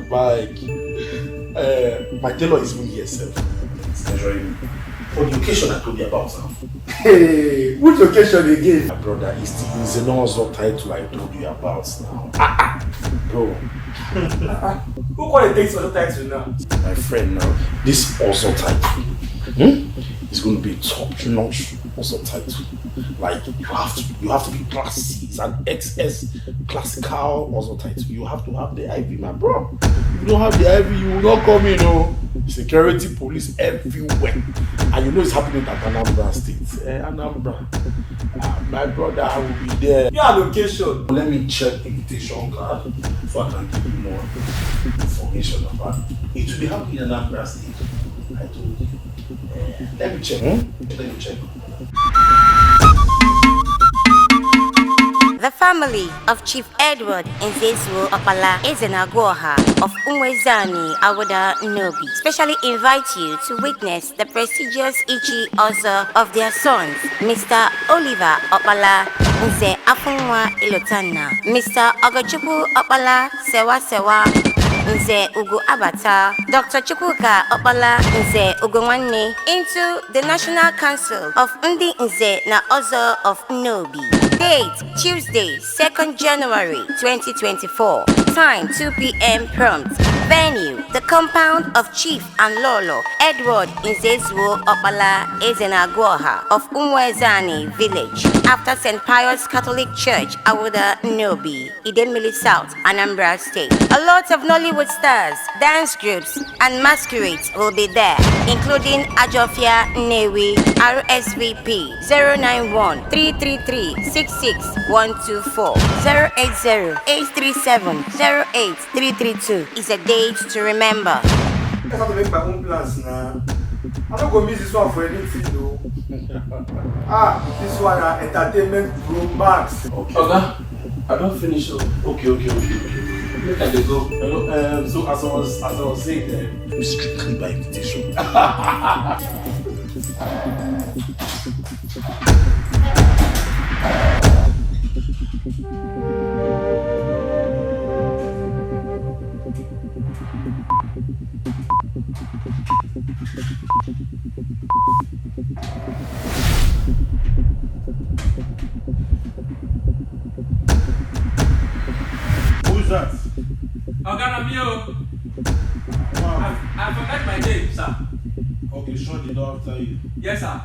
Mike. My tailor is even here, sir. It's measuring for the occasion I told you about, sir. Hey, which occasion again? My brother, it's the NZE Na OZO title I told you about now. Bro. Who called it takes other title now? My friend now, this OZO title is going to be top-notch OZO title. Like you have to be classy. It's an XS classical OZO title. You have to have the IV, my bro. If you don't have the IV, you will not come in, security police everywhere. And you know it's happening at Anambra State. Anambra. My brother, I will be there. Your location. Let me check the invitation card so I can give you more information about it. It will be happening in Anambra State. I told you. Let me check. Let me check. The family of Chief Edward Nzezu Opala Ezenagwoha of Umwezani Awoda Nnobi specially invite you to witness the prestigious Ichi Ozo of their sons, Mr. Oliver Opala Nze Afunwa Ilotana, Mr. Ogochukwu Opala Sewa Nze Ugu Abata, Dr. Chukwuka Opala Nze Ugonwanne into the National Council of Ndi NZE Na OZO of Nnobi. Date Tuesday, 2nd January 2024. Time 2 p.m. prompt. Venue the compound of Chief and Lolo Edward Nzezu Opala Ezenagwoha of Umwezani Village after St. Pius Catholic Church, Awoda Nnobi, Idemili South, Anambra State. A lot of Nollywood stars, dance groups, and masquerades will be there, including Ajofia Nnewi, RSVP 091-333-66124, 080-837-08332 is a date to remember. I have to make my own plans now. I'm not going to miss this one for anything though. This one entertainment pro max. Okay. I don't finish. Okay. Let me go. So as I was saying, strictly by invitation. Who's that? Oganamio. I forgot my name, sir. Okay, sure, the dog tell you. Yes, sir.